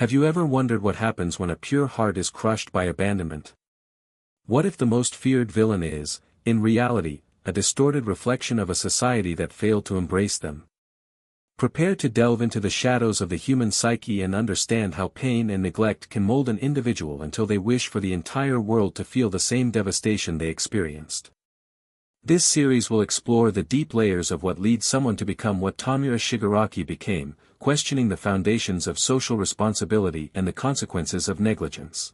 Have you ever wondered what happens when a pure heart is crushed by abandonment? What if the most feared villain is, in reality, a distorted reflection of a society that failed to embrace them? Prepare to delve into the shadows of the human psyche and understand how pain and neglect can mold an individual until they wish for the entire world to feel the same devastation they experienced. This series will explore the deep layers of what leads someone to become what Tomura Shigaraki became, questioning the foundations of social responsibility and the consequences of negligence.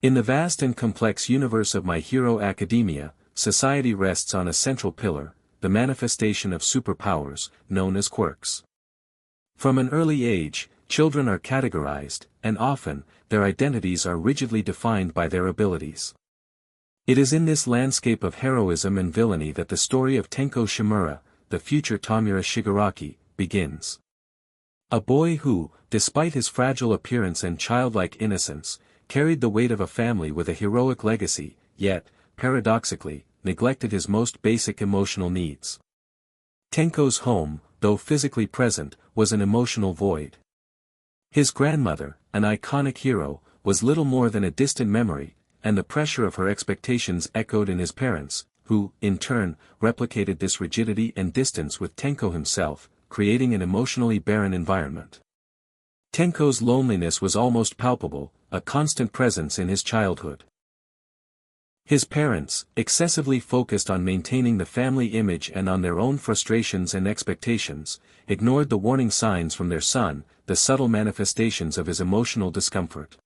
In the vast and complex universe of My Hero Academia, society rests on a central pillar, the manifestation of superpowers, known as quirks. From an early age, children are categorized, and often, their identities are rigidly defined by their abilities. It is in this landscape of heroism and villainy that the story of Tenko Shimura, the future Tomura Shigaraki, begins. A boy who, despite his fragile appearance and childlike innocence, carried the weight of a family with a heroic legacy, yet, paradoxically, neglected his most basic emotional needs. Tenko's home, though physically present, was an emotional void. His grandmother, an iconic hero, was little more than a distant memory, and the pressure of her expectations echoed in his parents, who, in turn, replicated this rigidity and distance with Tenko himself, creating an emotionally barren environment. Tenko's loneliness was almost palpable, a constant presence in his childhood. His parents, excessively focused on maintaining the family image and on their own frustrations and expectations, ignored the warning signs from their son, the subtle manifestations of his emotional discomfort.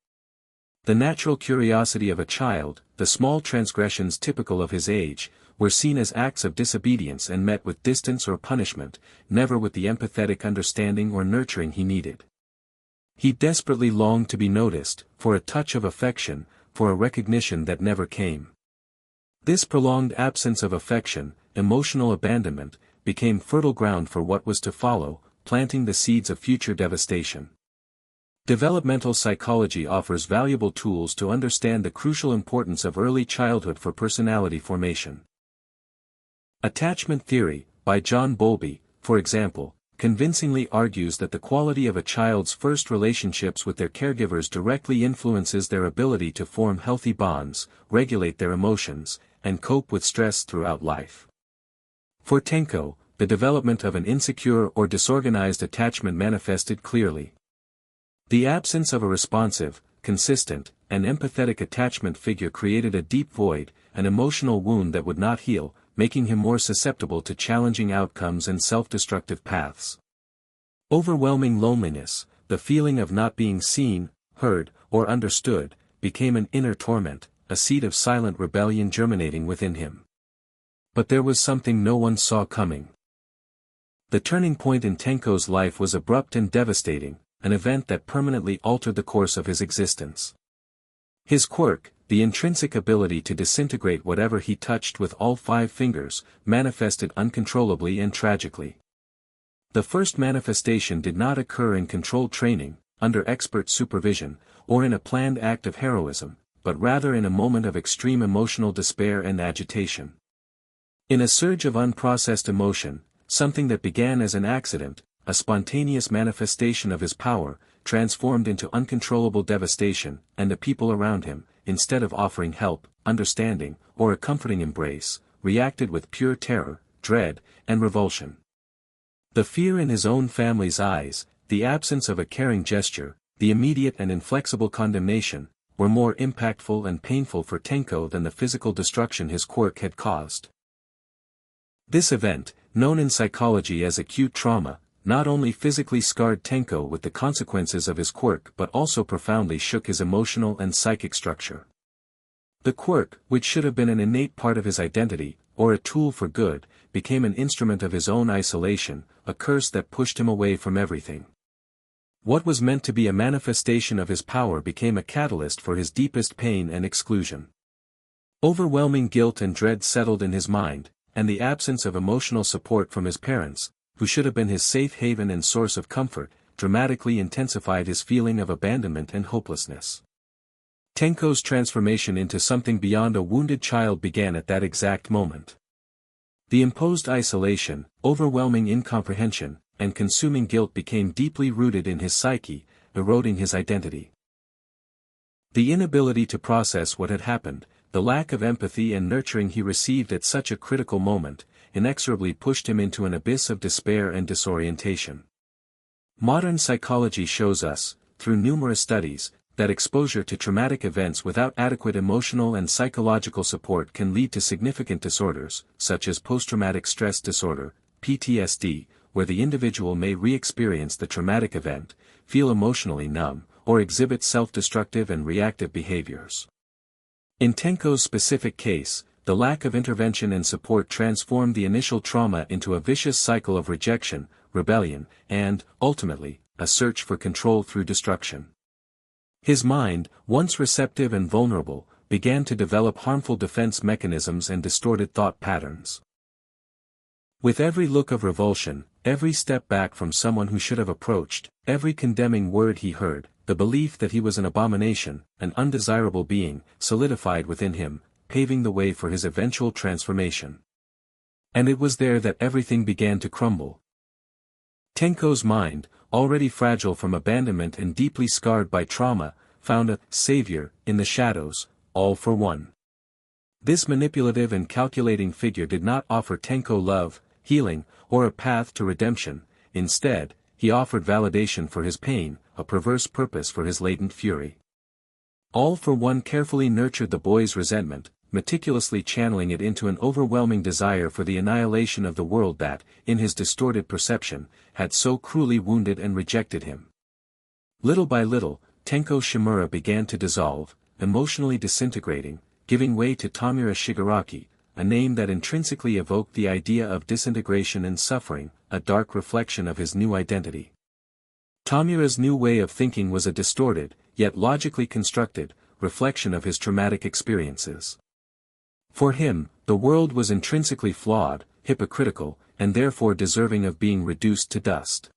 The natural curiosity of a child, the small transgressions typical of his age, were seen as acts of disobedience and met with distance or punishment, never with the empathetic understanding or nurturing he needed. He desperately longed to be noticed, for a touch of affection, for a recognition that never came. This prolonged absence of affection, emotional abandonment, became fertile ground for what was to follow, planting the seeds of future devastation. Developmental psychology offers valuable tools to understand the crucial importance of early childhood for personality formation. Attachment theory, by John Bowlby, for example, convincingly argues that the quality of a child's first relationships with their caregivers directly influences their ability to form healthy bonds, regulate their emotions, and cope with stress throughout life. For Tenko, the development of an insecure or disorganized attachment manifested clearly. The absence of a responsive, consistent, and empathetic attachment figure created a deep void, an emotional wound that would not heal, making him more susceptible to challenging outcomes and self-destructive paths. Overwhelming loneliness, the feeling of not being seen, heard, or understood, became an inner torment, a seed of silent rebellion germinating within him. But there was something no one saw coming. The turning point in Tenko's life was abrupt and devastating, an event that permanently altered the course of his existence. His quirk, the intrinsic ability to disintegrate whatever he touched with all 5 fingers, manifested uncontrollably and tragically. The first manifestation did not occur in controlled training, under expert supervision, or in a planned act of heroism, but rather in a moment of extreme emotional despair and agitation. In a surge of unprocessed emotion, something that began as an accident, a spontaneous manifestation of his power, transformed into uncontrollable devastation, and the people around him, instead of offering help, understanding, or a comforting embrace, reacted with pure terror, dread, and revulsion. The fear in his own family's eyes, the absence of a caring gesture, the immediate and inflexible condemnation, were more impactful and painful for Tenko than the physical destruction his quirk had caused. This event, known in psychology as acute trauma, not only physically scarred Tenko with the consequences of his quirk but also profoundly shook his emotional and psychic structure. The quirk, which should have been an innate part of his identity, or a tool for good, became an instrument of his own isolation, a curse that pushed him away from everything. What was meant to be a manifestation of his power became a catalyst for his deepest pain and exclusion. Overwhelming guilt and dread settled in his mind, and the absence of emotional support from his parents, who should have been his safe haven and source of comfort, dramatically intensified his feeling of abandonment and hopelessness. Tenko's transformation into something beyond a wounded child began at that exact moment. The imposed isolation, overwhelming incomprehension, and consuming guilt became deeply rooted in his psyche, eroding his identity. The inability to process what had happened, the lack of empathy and nurturing he received at such a critical moment, inexorably pushed him into an abyss of despair and disorientation. Modern psychology shows us, through numerous studies, that exposure to traumatic events without adequate emotional and psychological support can lead to significant disorders, such as post-traumatic stress disorder, PTSD, where the individual may re-experience the traumatic event, feel emotionally numb, or exhibit self-destructive and reactive behaviors. In Tenko's specific case, the lack of intervention and support transformed the initial trauma into a vicious cycle of rejection, rebellion, and, ultimately, a search for control through destruction. His mind, once receptive and vulnerable, began to develop harmful defense mechanisms and distorted thought patterns. With every look of revulsion, every step back from someone who should have approached, every condemning word he heard, the belief that he was an abomination, an undesirable being, solidified within him, paving the way for his eventual transformation. And it was there that everything began to crumble. Tenko's mind, already fragile from abandonment and deeply scarred by trauma, found a savior in the shadows, all for one. This manipulative and calculating figure did not offer Tenko love, healing, or a path to redemption. Instead, he offered validation for his pain, a perverse purpose for his latent fury. All for One carefully nurtured the boy's resentment, meticulously channeling it into an overwhelming desire for the annihilation of the world that, in his distorted perception, had so cruelly wounded and rejected him. Little by little, Tenko Shimura began to dissolve, emotionally disintegrating, giving way to Tomura Shigaraki, a name that intrinsically evoked the idea of disintegration and suffering, a dark reflection of his new identity. Tomura's new way of thinking was a distorted, yet logically constructed, reflection of his traumatic experiences. For him, the world was intrinsically flawed, hypocritical, and therefore deserving of being reduced to dust.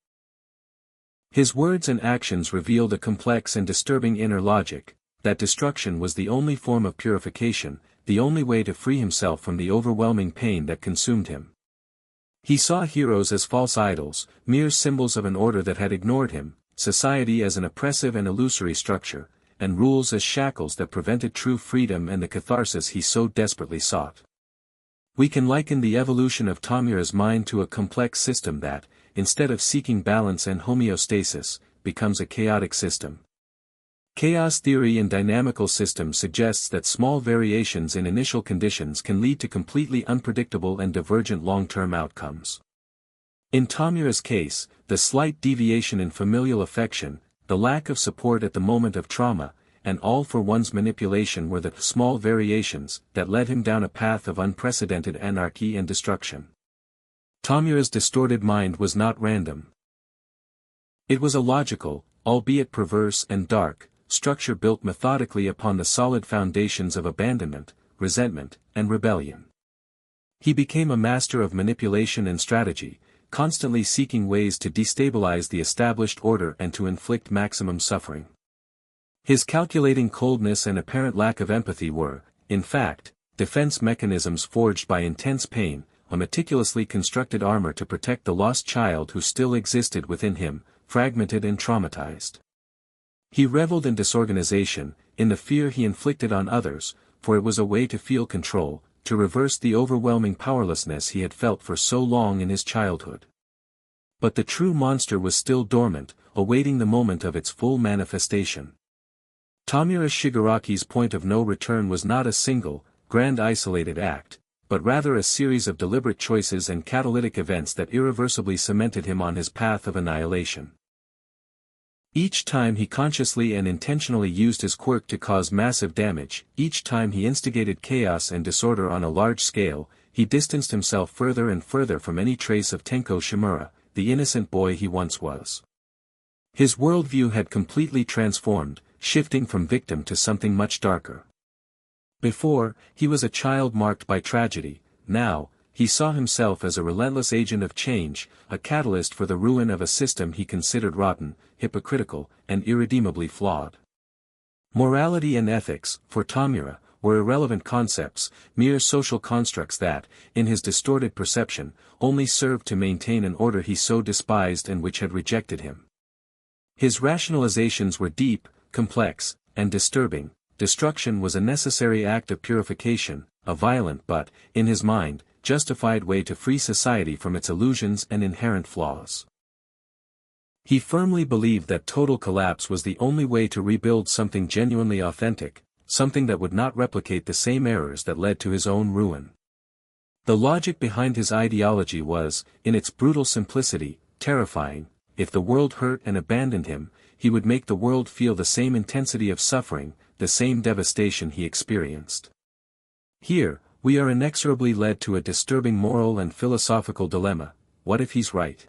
His words and actions revealed a complex and disturbing inner logic, that destruction was the only form of purification, the only way to free himself from the overwhelming pain that consumed him. He saw heroes as false idols, mere symbols of an order that had ignored him, society as an oppressive and illusory structure, and rules as shackles that prevented true freedom and the catharsis he so desperately sought. We can liken the evolution of Tomura's mind to a complex system that, instead of seeking balance and homeostasis, becomes a chaotic system. Chaos theory in dynamical systems suggests that small variations in initial conditions can lead to completely unpredictable and divergent long-term outcomes. In Tomura's case, the slight deviation in familial affection, the lack of support at the moment of trauma, and all for one's manipulation were the small variations that led him down a path of unprecedented anarchy and destruction. Tomura's distorted mind was not random. It was a logical, albeit perverse and dark, structure built methodically upon the solid foundations of abandonment, resentment, and rebellion. He became a master of manipulation and strategy, constantly seeking ways to destabilize the established order and to inflict maximum suffering. His calculating coldness and apparent lack of empathy were, in fact, defense mechanisms forged by intense pain, a meticulously constructed armor to protect the lost child who still existed within him, fragmented and traumatized. He reveled in disorganization, in the fear he inflicted on others, for it was a way to feel control, to reverse the overwhelming powerlessness he had felt for so long in his childhood. But the true monster was still dormant, awaiting the moment of its full manifestation. Tomura Shigaraki's point of no return was not a single, grand isolated act, but rather a series of deliberate choices and catalytic events that irreversibly cemented him on his path of annihilation. Each time he consciously and intentionally used his quirk to cause massive damage, each time he instigated chaos and disorder on a large scale, he distanced himself further and further from any trace of Tenko Shimura, the innocent boy he once was. His worldview had completely transformed, shifting from victim to something much darker. Before, he was a child marked by tragedy. Now, he saw himself as a relentless agent of change, a catalyst for the ruin of a system he considered rotten, hypocritical, and irredeemably flawed. Morality and ethics, for Tomura, were irrelevant concepts, mere social constructs that, in his distorted perception, only served to maintain an order he so despised and which had rejected him. His rationalizations were deep, complex, and disturbing. Destruction was a necessary act of purification, a violent but, in his mind, justified way to free society from its illusions and inherent flaws. He firmly believed that total collapse was the only way to rebuild something genuinely authentic, something that would not replicate the same errors that led to his own ruin. The logic behind his ideology was, in its brutal simplicity, terrifying. If the world hurt and abandoned him, he would make the world feel the same intensity of suffering, the same devastation he experienced. Here, we are inexorably led to a disturbing moral and philosophical dilemma: what if he's right?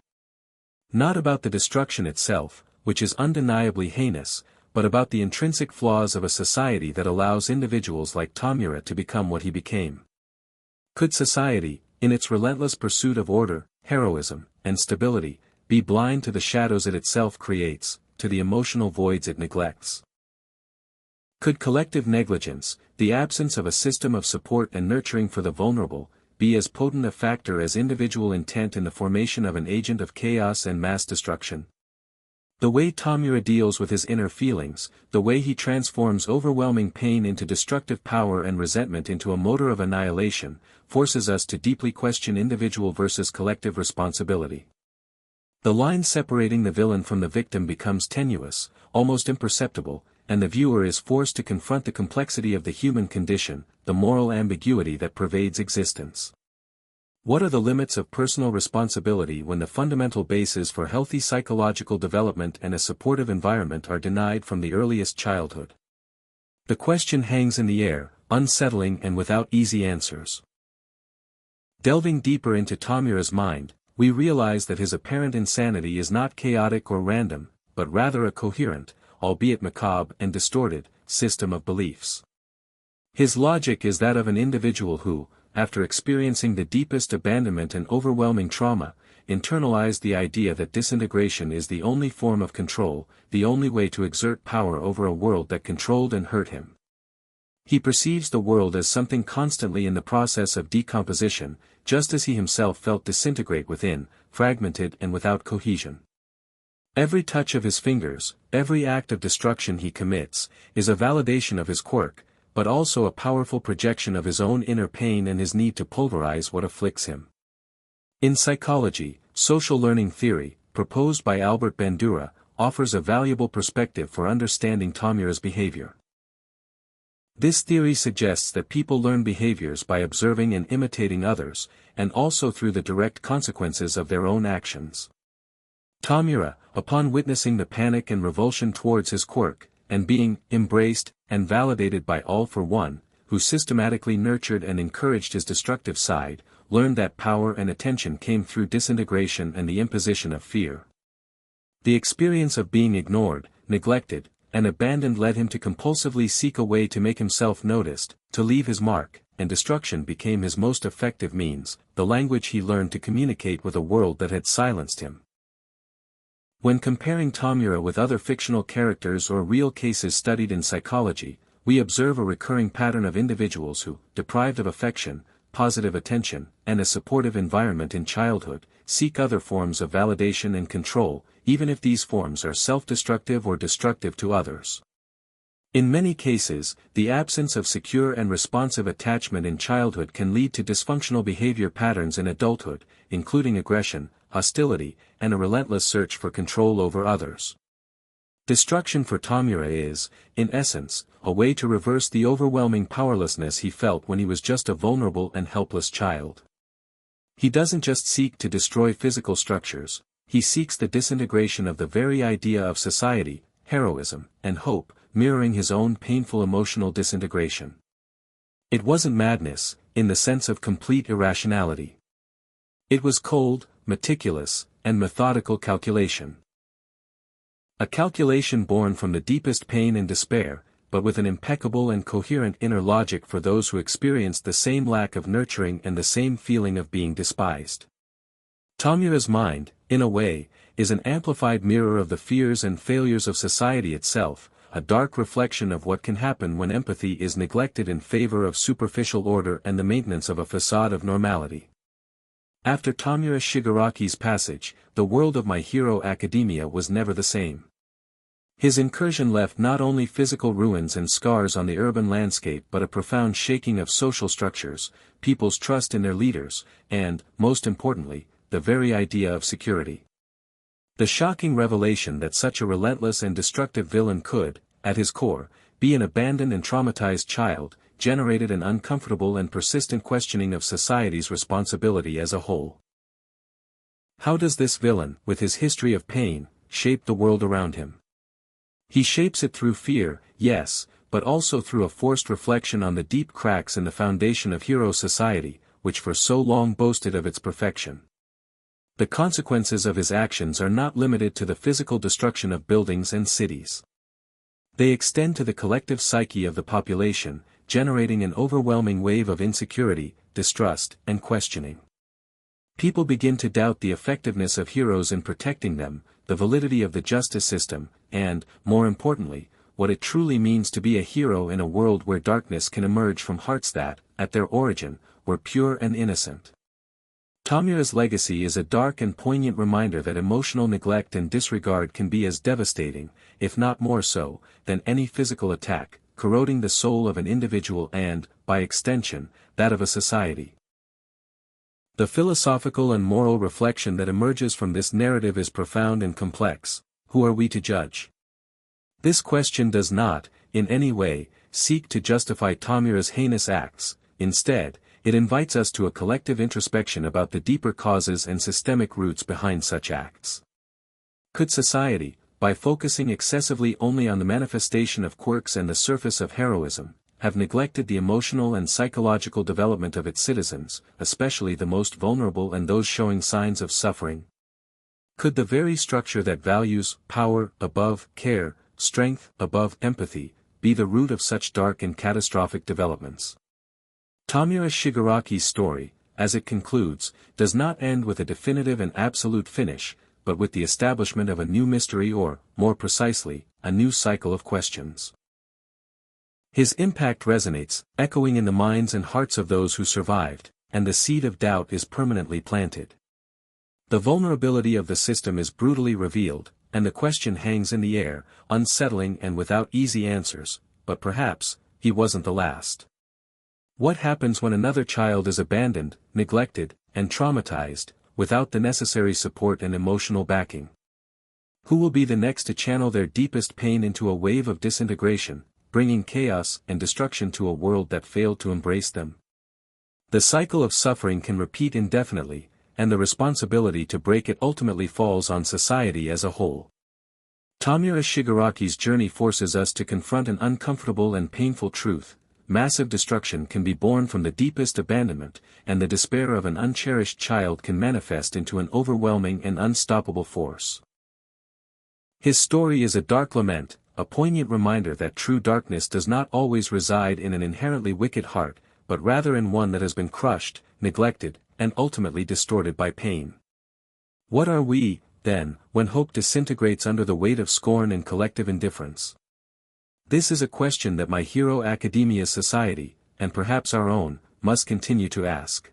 Not about the destruction itself, which is undeniably heinous, but about the intrinsic flaws of a society that allows individuals like Tomura to become what he became. Could society, in its relentless pursuit of order, heroism, and stability, be blind to the shadows it itself creates, to the emotional voids it neglects? Could collective negligence, the absence of a system of support and nurturing for the vulnerable, be as potent a factor as individual intent in the formation of an agent of chaos and mass destruction? The way Tomura deals with his inner feelings, the way he transforms overwhelming pain into destructive power and resentment into a motor of annihilation, forces us to deeply question individual versus collective responsibility. The line separating the villain from the victim becomes tenuous, almost imperceptible, and the viewer is forced to confront the complexity of the human condition, the moral ambiguity that pervades existence. What are the limits of personal responsibility when the fundamental bases for healthy psychological development and a supportive environment are denied from the earliest childhood? The question hangs in the air, unsettling and without easy answers. Delving deeper into Tomura's mind, we realize that his apparent insanity is not chaotic or random, but rather a coherent, albeit macabre and distorted, system of beliefs. His logic is that of an individual who, after experiencing the deepest abandonment and overwhelming trauma, internalized the idea that disintegration is the only form of control, the only way to exert power over a world that controlled and hurt him. He perceives the world as something constantly in the process of decomposition, just as he himself felt disintegrate within, fragmented and without cohesion. Every touch of his fingers, every act of destruction he commits, is a validation of his quirk, but also a powerful projection of his own inner pain and his need to pulverize what afflicts him. In psychology, social learning theory, proposed by Albert Bandura, offers a valuable perspective for understanding Tomura's behavior. This theory suggests that people learn behaviors by observing and imitating others, and also through the direct consequences of their own actions. Tomura, upon witnessing the panic and revulsion towards his quirk, and being embraced and validated by all for one, who systematically nurtured and encouraged his destructive side, learned that power and attention came through disintegration and the imposition of fear. The experience of being ignored, neglected, and abandoned led him to compulsively seek a way to make himself noticed, to leave his mark, and destruction became his most effective means, the language he learned to communicate with a world that had silenced him. When comparing Tomura with other fictional characters or real cases studied in psychology, we observe a recurring pattern of individuals who, deprived of affection, positive attention, and a supportive environment in childhood, seek other forms of validation and control, even if these forms are self-destructive or destructive to others. In many cases, the absence of secure and responsive attachment in childhood can lead to dysfunctional behavior patterns in adulthood, including aggression, hostility, and a relentless search for control over others. Destruction for Tomura is, in essence, a way to reverse the overwhelming powerlessness he felt when he was just a vulnerable and helpless child. He doesn't just seek to destroy physical structures, he seeks the disintegration of the very idea of society, heroism, and hope, mirroring his own painful emotional disintegration. It wasn't madness, in the sense of complete irrationality. It was cold, meticulous, and methodical calculation. A calculation born from the deepest pain and despair, but with an impeccable and coherent inner logic for those who experienced the same lack of nurturing and the same feeling of being despised. Tomura's mind, in a way, is an amplified mirror of the fears and failures of society itself, a dark reflection of what can happen when empathy is neglected in favor of superficial order and the maintenance of a facade of normality. After Tomura Shigaraki's passage, the world of My Hero Academia was never the same. His incursion left not only physical ruins and scars on the urban landscape but a profound shaking of social structures, people's trust in their leaders, and, most importantly, the very idea of security. The shocking revelation that such a relentless and destructive villain could, at his core, be an abandoned and traumatized child, generated an uncomfortable and persistent questioning of society's responsibility as a whole. How does this villain, with his history of pain, shape the world around him? He shapes it through fear, yes, but also through a forced reflection on the deep cracks in the foundation of hero society, which for so long boasted of its perfection. The consequences of his actions are not limited to the physical destruction of buildings and cities. They extend to the collective psyche of the population, generating an overwhelming wave of insecurity, distrust, and questioning. People begin to doubt the effectiveness of heroes in protecting them, the validity of the justice system, and, more importantly, what it truly means to be a hero in a world where darkness can emerge from hearts that, at their origin, were pure and innocent. Tomura's legacy is a dark and poignant reminder that emotional neglect and disregard can be as devastating, if not more so, than any physical attack, corroding the soul of an individual and, by extension, that of a society. The philosophical and moral reflection that emerges from this narrative is profound and complex. Who are we to judge? This question does not, in any way, seek to justify Tomura's heinous acts. Instead, it invites us to a collective introspection about the deeper causes and systemic roots behind such acts. Could society, by focusing excessively only on the manifestation of quirks and the surface of heroism, have neglected the emotional and psychological development of its citizens, especially the most vulnerable and those showing signs of suffering? Could the very structure that values power above care, strength above empathy, be the root of such dark and catastrophic developments? Tomura Shigaraki's story, as it concludes, does not end with a definitive and absolute finish, but with the establishment of a new mystery or, more precisely, a new cycle of questions. His impact resonates, echoing in the minds and hearts of those who survived, and the seed of doubt is permanently planted. The vulnerability of the system is brutally revealed, and the question hangs in the air, unsettling and without easy answers, but perhaps, he wasn't the last. What happens when another child is abandoned, neglected, and traumatized, without the necessary support and emotional backing? Who will be the next to channel their deepest pain into a wave of disintegration, bringing chaos and destruction to a world that failed to embrace them? The cycle of suffering can repeat indefinitely, and the responsibility to break it ultimately falls on society as a whole. Tomura Shigaraki's journey forces us to confront an uncomfortable and painful truth. Massive destruction can be born from the deepest abandonment, and the despair of an uncherished child can manifest into an overwhelming and unstoppable force. His story is a dark lament, a poignant reminder that true darkness does not always reside in an inherently wicked heart, but rather in one that has been crushed, neglected, and ultimately distorted by pain. What are we, then, when hope disintegrates under the weight of scorn and collective indifference? This is a question that My Hero Academia society, and perhaps our own, must continue to ask.